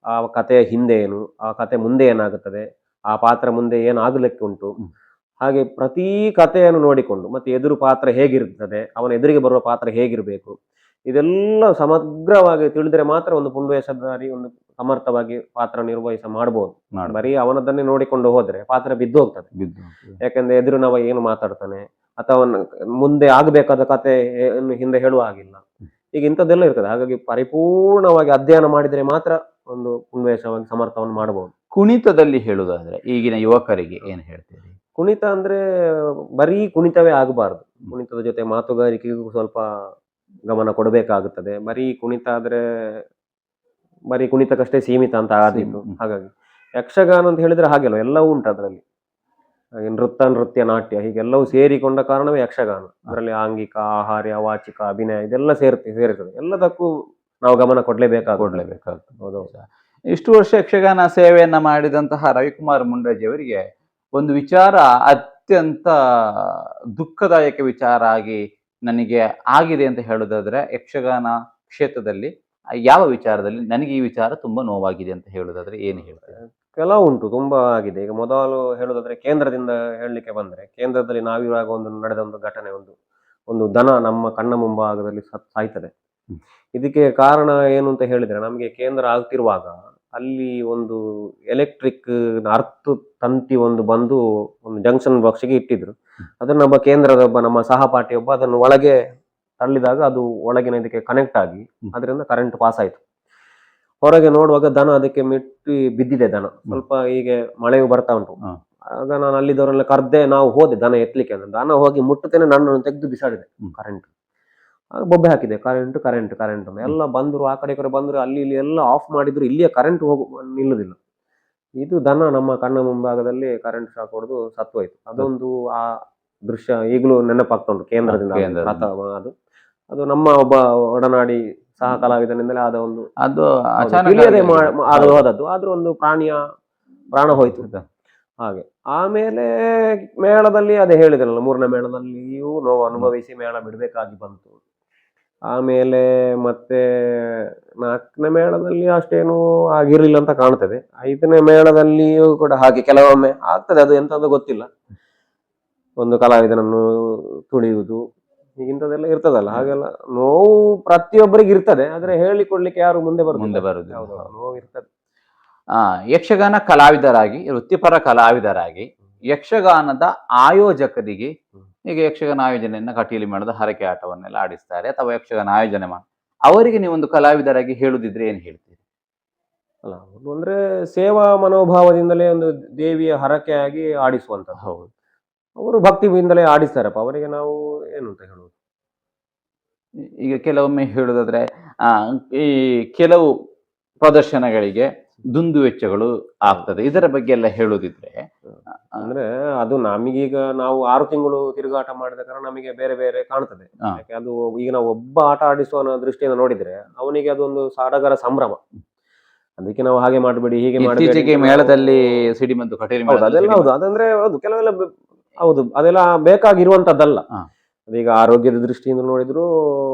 ಆ ಕಥೆಯ ಹಿಂದೆ ಏನು, ಆ ಕತೆ ಮುಂದೆ ಏನಾಗುತ್ತದೆ, ಆ ಪಾತ್ರ ಮುಂದೆ ಏನಾಗಲಿಕ್ಕೆ ಉಂಟು, ಹಾಗೆ ಪ್ರತಿ ಕಥೆಯನ್ನು ನೋಡಿಕೊಂಡು ಮತ್ತೆ ಎದುರು ಪಾತ್ರ ಹೇಗಿರ್ತದೆ, ಅವನ ಎದುರಿಗೆ ಬರುವ ಪಾತ್ರ ಹೇಗಿರ್ಬೇಕು, ಇದೆಲ್ಲ ಸಮಗ್ರವಾಗಿ ತಿಳಿದ್ರೆ ಮಾತ್ರ ಒಂದು ಪುಂಡು ವೇಷಧಾರಿ ಒಂದು ಸಮರ್ಥವಾಗಿ ಪಾತ್ರ ಮಾಡಬಹುದು. ಬರೀ ಅವನದನ್ನೇ ನೋಡಿಕೊಂಡು ಹೋದ್ರೆ ಪಾತ್ರ ಬಿದ್ದು ಹೋಗ್ತದೆ. ಯಾಕಂದ್ರೆ ಎದುರಿನವ ಏನು ಮಾತಾಡ್ತಾನೆ ಅಥವಾ ಮುಂದೆ ಆಗಬೇಕಾದ ಕತೆ ಹಿಂದೆ ಹೇಳುವ ಹಾಗಿಲ್ಲ. ಈಗ ಇಂಥದ್ದೆಲ್ಲ ಇರ್ತದೆ. ಹಾಗಾಗಿ ಪರಿಪೂರ್ಣವಾಗಿ ಅಧ್ಯಯನ ಮಾಡಿದ್ರೆ ಮಾತ್ರ ಒಂದು ಪುಂಡು ವೇಷವಾಗಿ ಸಮರ್ಥವನ್ನು ಮಾಡಬಹುದು. ಕುಣಿತದಲ್ಲಿ ಹೇಳುವುದಾದ್ರೆ ಈಗಿನ ಯುವಕರಿಗೆ ಏನು ಹೇಳ್ತೀರಿ? ಕುಣಿತ ಅಂದ್ರೆ ಬರೀ ಕುಣಿತವೇ ಆಗಬಾರ್ದು. ಕುಣಿತದ ಜೊತೆ ಮಾತುಗಾರಿಕೆಗೂ ಸ್ವಲ್ಪ ಗಮನ ಕೊಡಬೇಕಾಗುತ್ತದೆ. ಬರೀ ಕುಣಿತ ಆದ್ರೆ ಬರೀ ಕುಣಿತಕ್ಕಷ್ಟೇ ಸೀಮಿತ ಅಂತ ಆದಿತ್ತು. ಹಾಗಾಗಿ ಯಕ್ಷಗಾನ ಅಂತ ಹೇಳಿದ್ರೆ ಹಾಗೆಲ್ಲ ಎಲ್ಲವೂ ಉಂಟು ಅದರಲ್ಲಿ. ಹಾಗೆ ನೃತ್ಯ ನಾಟ್ಯ ಹೀಗೆಲ್ಲವೂ ಸೇರಿಕೊಂಡ ಕಾರಣವೇ ಯಕ್ಷಗಾನ. ಅದರಲ್ಲಿ ಆಂಗಿಕ, ಆಹಾರ್ಯ, ವಾಚಿಕ, ಅಭಿನಯ ಇದೆಲ್ಲ ಸೇರ್ತದೆ. ಎಲ್ಲದಕ್ಕೂ ನಾವು ಗಮನ ಕೊಡ್ಲೇಬೇಕಾಗ್ತದೆ. ಹೌದು. ಇಷ್ಟು ವರ್ಷ ಯಕ್ಷಗಾನ ಸೇವೆಯನ್ನ ಮಾಡಿದಂತಹ ರವಿಕುಮಾರ್ ಮುಂಡಾಜೆ ಅವರಿಗೆ ಒಂದು ವಿಚಾರ ಅತ್ಯಂತ ದುಃಖದಾಯಕ ವಿಚಾರ ಆಗಿ ನನಗೆ ಆಗಿದೆ ಅಂತ ಹೇಳೋದಾದ್ರೆ, ಯಕ್ಷಗಾನ ಕ್ಷೇತ್ರದಲ್ಲಿ ಯಾವ ವಿಚಾರದಲ್ಲಿ ನನಗೆ ಈ ವಿಚಾರ ತುಂಬಾ ನೋವಾಗಿದೆ ಅಂತ ಹೇಳೋದಾದ್ರೆ ಏನು ಹೇಳ್ತಾರೆ? ಕೆಲವು ಉಂಟು, ತುಂಬಾ ಆಗಿದೆ. ಈಗ ಮೊದಲು ಹೇಳೋದಾದ್ರೆ ಕೇಂದ್ರದಿಂದ ಹೇಳಲಿಕ್ಕೆ ಬಂದ್ರೆ, ಕೇಂದ್ರದಲ್ಲಿ ನಾವಿರುವಾಗ ನಡೆದ ಒಂದು ಘಟನೆ, ಒಂದು ದನ ನಮ್ಮ ಕಣ್ಣ ಮುಂಭಾಗದಲ್ಲಿ ಸಾಯ್ತದೆ. ಇದಕ್ಕೆ ಕಾರಣ ಏನು ಅಂತ ಹೇಳಿದ್ರೆ, ನಮ್ಗೆ ಕೇಂದ್ರ ಆಗ್ತಿರುವಾಗ ಅಲ್ಲಿ ಒಂದು ಎಲೆಕ್ಟ್ರಿಕ್ ಅರ್ಥ ತಂತಿ ಬಂದು ಒಂದು ಜಂಕ್ಷನ್ ಬಾಕ್ಸ್ಗೆ ಇಟ್ಟಿದ್ರು. ಅದನ್ನ ಕೇಂದ್ರದ ನಮ್ಮ ಸಹಪಾಠಿ ಅದನ್ನು ಒಳಗೆ ತಳ್ಳಿದಾಗ ಅದು ಒಳಗಿನ ಇದಕ್ಕೆ ಕನೆಕ್ಟ್ ಆಗಿ ಅದರಿಂದ ಕರೆಂಟ್ ಪಾಸ್ ಆಯ್ತು. ಹೊರಗೆ ನೋಡುವಾಗ ದನ ಅದಕ್ಕೆ ಮೆಟ್ಟಿ ಬಿದ್ದಿದೆ. ದನ ಸ್ವಲ್ಪ ಹೀಗೆ ಮಳೆಯು ಬರ್ತಾ ಉಂಟು. ಆಗ ನಾನು ಅಲ್ಲಿದ್ದವರೆಲ್ಲ ಕರ್ದೆ, ನಾವು ಹೋದೆ ದನ ಎತ್ತಲಿಕ್ಕೆ. ದನ ಹೋಗಿ ಮುಟ್ಟುತ್ತೇನೆ ನನ್ನನ್ನು ತೆಗೆದು ಬಿಸಾಡಿದೆ ಕರೆಂಟ್. ಬೊಬ್ಬೆ ಹಾಕಿದೆ, ಕರೆಂಟ್ ಎಲ್ಲ ಬಂದ್ರು, ಆ ಕಡೆ ಬಂದ್ರು, ಅಲ್ಲಿ ಇಲ್ಲಿ ಎಲ್ಲ ಆಫ್ ಮಾಡಿದ್ರು, ಇಲ್ಲಿಯ ಕರೆಂಟ್ ನಿಲ್ಲುದಿಲ್ಲ. ಇದು ದನ ನಮ್ಮ ಕಣ್ಣ ಮುಂಭಾಗದಲ್ಲಿ ಕರೆಂಟ್ ಶಾಕ್ ಹೊಡೆದು ಸತ್ತೋಯ್ತು. ಅದೊಂದು ಆ ದೃಶ್ಯ ಈಗಲೂ ನೆನಪಾಗ್ತಾ ಉಂಟು. ಕೇಂದ್ರದಿಂದ ಅದು ನಮ್ಮ ಒಬ್ಬ ಒಡನಾಡಿ ಸಹ ಕಲಾವಿದನಿಂದಲೇ ಆದ ಒಂದು ಹೋದದ್ದು. ಆದ್ರೂ ಒಂದು ಪ್ರಾಣ ಹೋಯ್ತು. ಹಾಗೆ ಆಮೇಲೆ ಮೇಳದಲ್ಲಿ ಅದೇ ಹೇಳಿದ್ರಲ್ಲ, 3ನೇ ಮೇಳದಲ್ಲಿಯೂ ನೋವು ಅನುಭವಿಸಿ ಮೇಳ ಬಿಡ್ಬೇಕಾಗಿ ಬಂತು. ಆಮೇಲೆ ಮತ್ತೆ 4ನೇ ಮೇಳದಲ್ಲಿ ಅಷ್ಟೇನು ಆಗಿರ್ಲಿಲ್ಲ ಅಂತ ಕಾಣ್ತದೆ. 5ನೇ ಮೇಳದಲ್ಲಿಯೂ ಕೂಡ ಹಾಗೆ ಕೆಲವೊಮ್ಮೆ ಆಗ್ತದೆ, ಅದು ಎಂತದ್ದು ಗೊತ್ತಿಲ್ಲ. ಒಂದು ಕಲಾವಿದನನ್ನು ತುಳಿಯುವುದು ಇಂಥದ್ದೆಲ್ಲ ಇರ್ತದಲ್ಲ, ಹಾಗೆಲ್ಲ ನೋವು ಪ್ರತಿಯೊಬ್ಬರಿಗೆ ಇರ್ತದೆ. ಆದ್ರೆ ಹೇಳಿಕೊಡ್ಲಿಕ್ಕೆ ಯಾರು ಮುಂದೆ ಮುಂದೆ ಬರುದಿಲ್ಲ. ಬರುದಿಲ್ಲ. ಹೌದು, ನೋವು ಇರ್ತದೆ. ಯಕ್ಷಗಾನ ಕಲಾವಿದರಾಗಿ, ವೃತ್ತಿಪರ ಕಲಾವಿದರಾಗಿ ಯಕ್ಷಗಾನದ ಆಯೋಜಕರಿಗೆ, ಈಗ ಯಕ್ಷಗಾನ ಆಯೋಜನೆಯನ್ನ ಕಟೀಲು ಮೇಳದ ಹರಕೆ ಆಟವನ್ನೆಲ್ಲ ಆಡಿಸ್ತಾರೆ ಅಥವಾ ಯಕ್ಷಗಾನ ಆಯೋಜನೆ ಮಾಡಿ, ಅವರಿಗೆ ನೀವೊಂದು ಕಲಾವಿದರಾಗಿ ಹೇಳುದಿದ್ರೆ ಏನ್ ಹೇಳ್ತೀರಿ? ಅಲ್ಲ, ಅವ್ರು ಅಂದ್ರೆ ಸೇವಾ ಮನೋಭಾವದಿಂದಲೇ ಒಂದು ದೇವಿಯ ಹರಕೆಯಾಗಿ ಆಡಿಸುವಂತದ್ದು. ಹೌದು. ಅವರು ಭಕ್ತಿಯಿಂದಲೇ ಆಡಿಸ್ತಾರಪ್ಪ, ಅವರಿಗೆ ನಾವು ಏನು ಅಂತ ಹೇಳುವುದು. ಈಗ ಕೆಲವೊಮ್ಮೆ ಹೇಳುದಾದ್ರೆ ಈ ಕೆಲವು ಪ್ರದರ್ಶನಗಳಿಗೆ ದುಂದು ವೆಚ್ಚಗಳು ಆಗ್ತದೆ, ಇದರ ಬಗ್ಗೆ ಎಲ್ಲ ಹೇಳುದಿದ್ರೆ? ಅಂದ್ರೆ ಅದು ನಮಗೀಗ ನಾವು 6 ತಿಂಗಳು ತಿರುಗಾಟ ಮಾಡಿದ ಕಾರಣ ನಮಗೆ ಬೇರೆ ಬೇರೆ ಕಾಣ್ತದೆ. ಯಾಕೆ ಅದು ಈಗ ನಾವು ಒಬ್ಬ ಆಟ ಆಡಿಸುವ ದೃಷ್ಟಿಯಿಂದ ನೋಡಿದ್ರೆ ಅವನಿಗೆ ಅದೊಂದು ಸಡಗರ ಸಂಭ್ರಮ. ಅದಕ್ಕೆ ನಾವು ಹಾಗೆ ಮಾಡಬೇಡಿ, ಹೀಗೆ ಮಾಡಬೇಡಿ. ಇತ್ತೀಚೆಗೆ ಮೇಳದಲ್ಲಿ ಸಿಡಿಮದ್ದು ಕಟೀಲು ಹೌದು, ಅದೆಲ್ಲ ಹೌದು, ಅದಂದ್ರೆ ಹೌದು, ಕೆಲವೆಲ್ಲ ಹೌದು, ಅದೆಲ್ಲ ಬೇಕಾಗಿರುವಂತದ್ದಲ್ಲ. ಅದೀಗ ಆರೋಗ್ಯದ ದೃಷ್ಟಿಯಿಂದ ನೋಡಿದ್ರು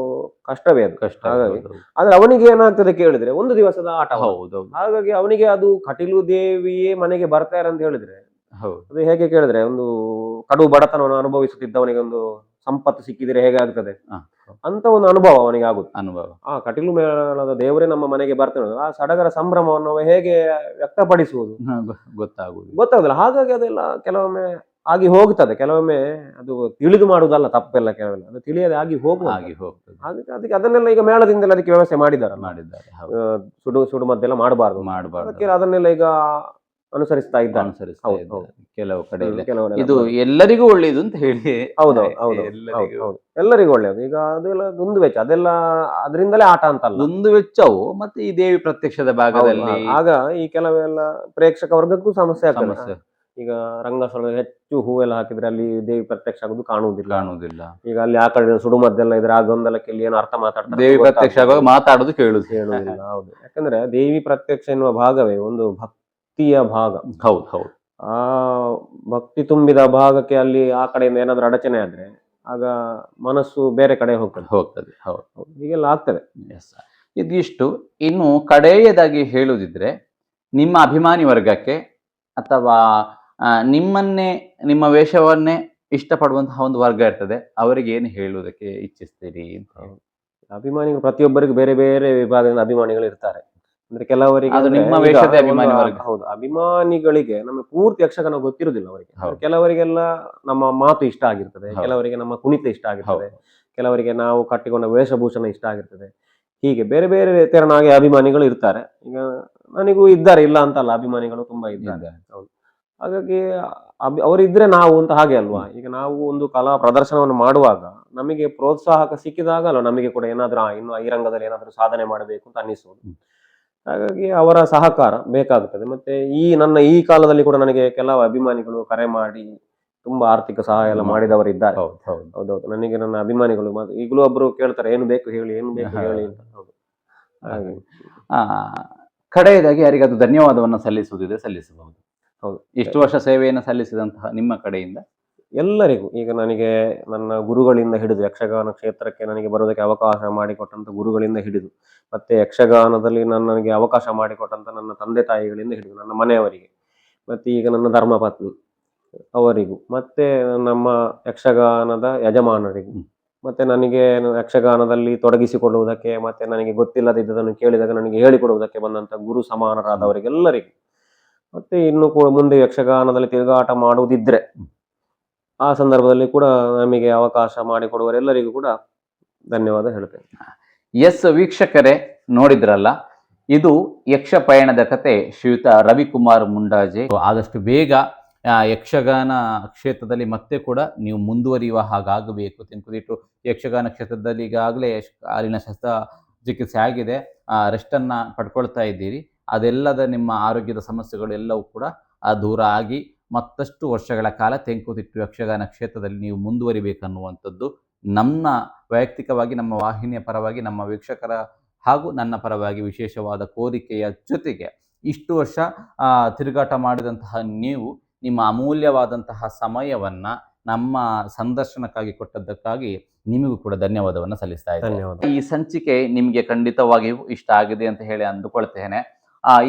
ಕಷ್ಟವೇ ಅದು. ಕಷ್ಟ. ಹಾಗಾಗಿ ಆದ್ರೆ ಅವನಿಗೆ ಏನಾಗ್ತದೆ ಕೇಳಿದ್ರೆ ಒಂದು ದಿವಸದ ಆಟ. ಹೌದು. ಹಾಗಾಗಿ ಅವನಿಗೆ ಅದು ಕಟೀಲು ದೇವಿಯೇ ಮನೆಗೆ ಬರ್ತಾರೆ ಅಂತ ಹೇಳಿದ್ರೆ ಹೌದು. ಅದು ಹೇಗೆ ಕೇಳಿದ್ರೆ, ಒಂದು ಕಡು ಬಡತನವನ್ನು ಅನುಭವಿಸುತ್ತಿದ್ದವನಿಗೆ ಒಂದು ಸಂಪತ್ತು ಸಿಕ್ಕಿದ್ರೆ ಹೇಗೆ ಆಗ್ತದೆ ಅಂತ ಒಂದು ಅನುಭವ ಅವನಿಗೆ ಆಗುತ್ತೆ. ಅನುಭವ. ಕಟೀಲು ಮೇಳದ ದೇವರೇ ನಮ್ಮ ಮನೆಗೆ ಬರ್ತಾನೆ, ಆ ಸಡಗರ ಸಂಭ್ರಮವನ್ನು ಹೇಗೆ ವ್ಯಕ್ತಪಡಿಸುವುದು ಗೊತ್ತಾಗುದಿಲ್ಲ. ಹಾಗಾಗಿ ಅದೆಲ್ಲ ಕೆಲವೊಮ್ಮೆ ಆಗಿ ಹೋಗ್ತದೆ, ಕೆಲವೊಮ್ಮೆ ಅದು ತಿಳಿದು ಮಾಡುವುದಲ್ಲ ತಪ್ಪೆಲ್ಲ, ಕೆಲವೆಲ್ಲ ಅದು ತಿಳಿಯದೆ ಆಗಿ ಹೋಗ್ತದೆ. ಅದಕ್ಕೆ ಅದನ್ನೆಲ್ಲ ಈಗ ಮೇಳದಿಂದಲೇ ಅದಕ್ಕೆ ವ್ಯವಸ್ಥೆ ಮಾಡಿದ್ದಾರೆ. ಸುಡು ಮದ್ದೆಲ್ಲ ಮಾಡಬಾರ್ದು. ಅದಕ್ಕೆ ಅದನ್ನೆಲ್ಲ ಈಗ ಅನುಸರಿಸ್ತಾ ಇದ್ದಾರೆ ಕೆಲವು ಕಡೆ. ಇದು ಎಲ್ಲರಿಗೂ ಒಳ್ಳೇದು ಅಂತ ಹೇಳಿ. ಹೌದು, ಎಲ್ಲರಿಗೂ ಒಳ್ಳೇದು. ಈಗ ಅದೆಲ್ಲ ದುಂದು ವೆಚ್ಚ, ಅದೆಲ್ಲ ಅದರಿಂದಲೇ ಆಟ ಅಂತಲ್ಲ, ದುಂದು ವೆಚ್ಚವು ಮತ್ತೆ ಈ ದೇವಿ ಪ್ರತ್ಯಕ್ಷದ ಭಾಗದಲ್ಲಿ ಆಗ ಈ ಕೆಲವೆಲ್ಲ ಪ್ರೇಕ್ಷಕ ವರ್ಗಕ್ಕೂ ಸಮಸ್ಯೆ ಆಗ್ತದೆ. ಈಗ ರಂಗಸ್ಥಳ ಹೆಚ್ಚು ಹೂವೆಲ್ಲ ಹಾಕಿದ್ರೆ ಅಲ್ಲಿ ದೇವಿ ಪ್ರತ್ಯಕ್ಷ ಆಗೋದು ಕಾಣುವುದಿಲ್ಲ. ಈಗ ಅಲ್ಲಿ ಆ ಕಡೆ ಸುಡುಮದ್ದೆಲ್ಲ ಇದ್ರೆ ಆ ಗೊಂದಲಕ್ಕೆ ಏನು ಅರ್ಥ ಮಾತಾಡ್ತಾರೆ, ದೇವಿ ಪ್ರತ್ಯಕ್ಷ ಆಗುವಾಗ ಮಾತಾಡೋದು ಕೇಳುವುದಿಲ್ಲ. ಹೌದು, ಯಾಕಂದ್ರೆ ದೇವಿ ಪ್ರತ್ಯಕ್ಷ ಎನ್ನುವ ಭಾಗವೇ ಒಂದು ಭಕ್ತಿಯ ಭಾಗ. ಹೌದು. ಆ ಭಕ್ತಿ ತುಂಬಿದ ಭಾಗಕ್ಕೆ ಅಲ್ಲಿ ಆ ಕಡೆಯಿಂದ ಏನಾದ್ರೂ ಅಡಚಣೆ ಆದ್ರೆ ಆಗ ಮನಸ್ಸು ಬೇರೆ ಕಡೆ ಹೋಗ್ತದೆ. ಹೀಗೆಲ್ಲ ಆಗ್ತದೆ. ಇದಿಷ್ಟು. ಇನ್ನು ಕಡೆಯದಾಗಿ ಹೇಳುದಿದ್ರೆ, ನಿಮ್ಮ ಅಭಿಮಾನಿ ವರ್ಗಕ್ಕೆ ಅಥವಾ ನಿಮ್ಮ ವೇಷವನ್ನೇ ಇಷ್ಟಪಡುವಂತಹ ಒಂದು ವರ್ಗ ಇರ್ತದೆ, ಅವರಿಗೆ ಏನು ಹೇಳುವುದಕ್ಕೆ ಇಚ್ಛಿಸ್ತೀರಿ? ಅಭಿಮಾನಿಗಳು ಪ್ರತಿಯೊಬ್ಬರಿಗೂ ಬೇರೆ ಬೇರೆ ವಿಭಾಗದ ಅಭಿಮಾನಿಗಳು ಇರ್ತಾರೆ. ಅಂದ್ರೆ ಕೆಲವರಿಗೆ ನಿಮ್ಮ ವೇಷದ ಅಭಿಮಾನಿ ವರ್ಗ. ಹೌದು, ಅಭಿಮಾನಿಗಳಿಗೆ ನಮಗೆ ಪೂರ್ತಿ ಯಕ್ಷಗಾನ ಗೊತ್ತಿರುವುದಿಲ್ಲ. ಅವರಿಗೆ ಕೆಲವರಿಗೆಲ್ಲ ನಮ್ಮ ಮಾತು ಇಷ್ಟ ಆಗಿರ್ತದೆ, ಕೆಲವರಿಗೆ ನಮ್ಮ ಕುಣಿತ ಇಷ್ಟ ಆಗಿರ್ತದೆ, ಕೆಲವರಿಗೆ ನಾವು ಕಟ್ಟಿಕೊಂಡ ವೇಷಭೂಷಣ ಇಷ್ಟ ಆಗಿರ್ತದೆ. ಹೀಗೆ ಬೇರೆ ಬೇರೆ ತೆರನಾಗಿ ಅಭಿಮಾನಿಗಳು ಇರ್ತಾರೆ. ಈಗ ನನಗೂ ಇದ್ದಾರೆ, ಇಲ್ಲ ಅಂತಲ್ಲ, ಅಭಿಮಾನಿಗಳು ತುಂಬಾ ಇದ್ದಾರೆ. ಹೌದು, ಹಾಗಾಗಿ ಅವರಿದ್ರೆ ನಾವು ಅಂತ ಹಾಗೆ ಅಲ್ವಾ. ಈಗ ನಾವು ಒಂದು ಕಲಾ ಪ್ರದರ್ಶನವನ್ನು ಮಾಡುವಾಗ ನಮಗೆ ಪ್ರೋತ್ಸಾಹಕ ಸಿಕ್ಕಿದಾಗ ಅಲ್ವಾ ನಮಗೆ ಕೂಡ ಏನಾದ್ರೂ ಇನ್ನು ಈ ರಂಗದಲ್ಲಿ ಏನಾದ್ರೂ ಸಾಧನೆ ಮಾಡಬೇಕು ಅಂತ ಅನ್ನಿಸುವುದು. ಹಾಗಾಗಿ ಅವರ ಸಹಕಾರ ಬೇಕಾಗುತ್ತದೆ. ಮತ್ತೆ ನನ್ನ ಈ ಕಾಲದಲ್ಲಿ ಕೂಡ ನನಗೆ ಕೆಲವು ಅಭಿಮಾನಿಗಳು ಕರೆ ಮಾಡಿ ತುಂಬಾ ಆರ್ಥಿಕ ಸಹಾಯ ಎಲ್ಲ ಮಾಡಿದವರಿದ್ದಾರೆ. ಹೌದೌದು, ನನಗೆ ನನ್ನ ಅಭಿಮಾನಿಗಳು ಈಗಲೂ ಒಬ್ರು ಕೇಳ್ತಾರೆ, ಏನು ಬೇಕು ಹೇಳಿ ಅಂತ. ಹೌದು, ಹಾಗೆ ಕಡೆಯದಾಗಿ ಯಾರಿಗಾದ್ರೂ ಧನ್ಯವಾದವನ್ನು ಸಲ್ಲಿಸುವುದಿದೆ, ಸಲ್ಲಿಸಬಹುದು. ಹೌದು, ಇಷ್ಟು ವರ್ಷ ಸೇವೆಯನ್ನು ಸಲ್ಲಿಸಿದಂತಹ ನಿಮ್ಮ ಕಡೆಯಿಂದ ಎಲ್ಲರಿಗೂ, ಈಗ ನನಗೆ ನನ್ನ ಗುರುಗಳಿಂದ ಹಿಡಿದು ಯಕ್ಷಗಾನ ಕ್ಷೇತ್ರಕ್ಕೆ ನನಗೆ ಬರೋದಕ್ಕೆ ಅವಕಾಶ ಮಾಡಿಕೊಟ್ಟಂತ ಗುರುಗಳಿಂದ ಹಿಡಿದು, ಮತ್ತೆ ಯಕ್ಷಗಾನದಲ್ಲಿ ನನಗೆ ಅವಕಾಶ ಮಾಡಿಕೊಟ್ಟಂತ ನನ್ನ ತಂದೆ ತಾಯಿಗಳಿಂದ ಹಿಡಿದು ನನ್ನ ಮನೆಯವರಿಗೆ, ಮತ್ತೆ ಈಗ ನನ್ನ ಧರ್ಮಪತ್ನಿ ಅವರಿಗೂ, ಮತ್ತೆ ನಮ್ಮ ಯಕ್ಷಗಾನದ ಯಜಮಾನರಿಗೂ, ಮತ್ತೆ ನನಗೆ ಯಕ್ಷಗಾನದಲ್ಲಿ ತೊಡಗಿಸಿಕೊಳ್ಳುವುದಕ್ಕೆ ಮತ್ತೆ ನನಗೆ ಗೊತ್ತಿಲ್ಲದಿದ್ದದನ್ನು ಕೇಳಿದಾಗ ನನಗೆ ಹೇಳಿಕೊಡುವುದಕ್ಕೆ ಬಂದಂತ ಗುರು ಸಮಾನರಾದವರಿಗೆಲ್ಲರಿಗೂ, ಮತ್ತೆ ಇನ್ನು ಮುಂದೆ ಯಕ್ಷಗಾನದಲ್ಲಿ ತಿರುಗಾಟ ಮಾಡುವುದಿದ್ರೆ ಆ ಸಂದರ್ಭದಲ್ಲಿ ಕೂಡ ನಮಗೆ ಅವಕಾಶ ಮಾಡಿಕೊಡುವವರೆಲ್ಲರಿಗೂ ಕೂಡ ಧನ್ಯವಾದ ಹೇಳ್ತೇನೆ. ಎಸ್ ವೀಕ್ಷಕರೇ, ನೋಡಿದ್ರಲ್ಲ, ಇದು ಯಕ್ಷ ಪಯಣದ ಕತೆ ಶ್ರೀಯುತ ರವಿಕುಮಾರ್ ಮುಂಡಾಜೆ. ಆದಷ್ಟು ಬೇಗ ಯಕ್ಷಗಾನ ಕ್ಷೇತ್ರದಲ್ಲಿ ಮತ್ತೆ ಕೂಡ ನೀವು ಮುಂದುವರಿಯುವ ಹಾಗಾಗಬೇಕು ತೆಂಕುದಿಟ್ಟು. ಯಕ್ಷಗಾನ ಕ್ಷೇತ್ರದಲ್ಲಿ ಈಗಾಗಲೇ ಅಲ್ಲಿನ ಶಸ್ತ್ರಚಿಕಿತ್ಸೆ ಆಗಿದೆ, ರೆಸ್ಟನ್ನು ಪಡ್ಕೊಳ್ತಾ ಇದ್ದೀರಿ. ಅದೆಲ್ಲದ ನಿಮ್ಮ ಆರೋಗ್ಯದ ಸಮಸ್ಯೆಗಳು ಎಲ್ಲವೂ ಕೂಡ ದೂರ ಆಗಿ ಮತ್ತಷ್ಟು ವರ್ಷಗಳ ಕಾಲ ತೆಂಕುತಿಟ್ಟು ಯಕ್ಷಗಾನ ಕ್ಷೇತ್ರದಲ್ಲಿ ನೀವು ಮುಂದುವರಿಬೇಕನ್ನುವಂಥದ್ದು ನಮ್ಮ ವೈಯಕ್ತಿಕವಾಗಿ, ನಮ್ಮ ವಾಹಿನಿಯ ಪರವಾಗಿ, ನಮ್ಮ ವೀಕ್ಷಕರ ಹಾಗೂ ನನ್ನ ಪರವಾಗಿ ವಿಶೇಷವಾದ ಕೋರಿಕೆಯ ಜೊತೆಗೆ, ಇಷ್ಟು ವರ್ಷ ತಿರುಗಾಟ ಮಾಡಿದಂತಹ ನೀವು ನಿಮ್ಮ ಅಮೂಲ್ಯವಾದಂತಹ ಸಮಯವನ್ನು ನಮ್ಮ ಸಂದರ್ಶನಕ್ಕಾಗಿ ಕೊಟ್ಟದ್ದಕ್ಕಾಗಿ ನಿಮಗೂ ಕೂಡ ಧನ್ಯವಾದವನ್ನು ಸಲ್ಲಿಸ್ತಾ ಇದ್ದೇನೆ. ಧನ್ಯವಾದ. ಈ ಸಂಚಿಕೆ ನಿಮಗೆ ಖಂಡಿತವಾಗಿಯೂ ಇಷ್ಟ ಆಗಿದೆ ಅಂತ ಹೇಳಿ ಅಂದುಕೊಳ್ತೇನೆ.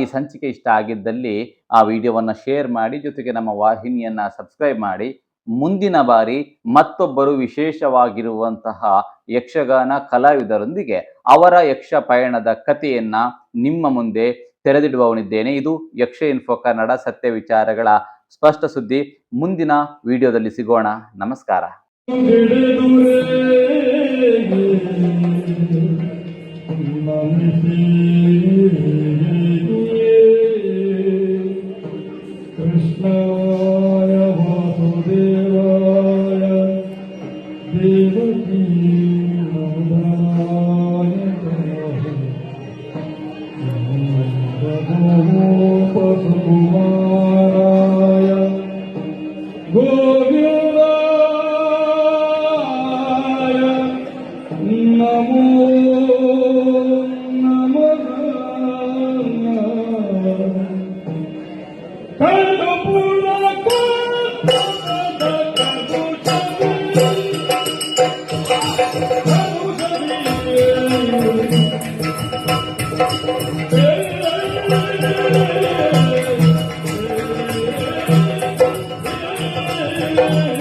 ಈ ಸಂಚಿಕೆ ಇಷ್ಟ ಆಗಿದ್ದಲ್ಲಿ ಆ ವಿಡಿಯೋವನ್ನು ಶೇರ್ ಮಾಡಿ, ಜೊತೆಗೆ ನಮ್ಮ ವಾಹಿನಿಯನ್ನ ಸಬ್ಸ್ಕ್ರೈಬ್ ಮಾಡಿ. ಮುಂದಿನ ಬಾರಿ ಮತ್ತೊಬ್ಬರು ವಿಶೇಷವಾಗಿರುವಂತಹ ಯಕ್ಷಗಾನ ಕಲಾವಿದರೊಂದಿಗೆ ಅವರ ಯಕ್ಷ ಪಯಣದ ಕಥೆಯನ್ನ ನಿಮ್ಮ ಮುಂದೆ ತೆರೆದಿಡುವವನಿದ್ದೇನೆ. ಇದು ಯಕ್ಷ ಇನ್ಫೋ ಕನ್ನಡ, ಸತ್ಯ ವಿಚಾರಗಳ ಸ್ಪಷ್ಟ ಸುದ್ದಿ. ಮುಂದಿನ ವಿಡಿಯೋದಲ್ಲಿ ಸಿಗೋಣ. ನಮಸ್ಕಾರ. ಕೃಷ್ಣಾಯ ವಾಸುದೇವಾಯ ದೇವಕೀ ನಂದನಾಯ ಗೋಪಸುಕುಮಾರಾಯ ಗೋವಿಂದಾಯ ನಮೋ ನಮಃ. Hey,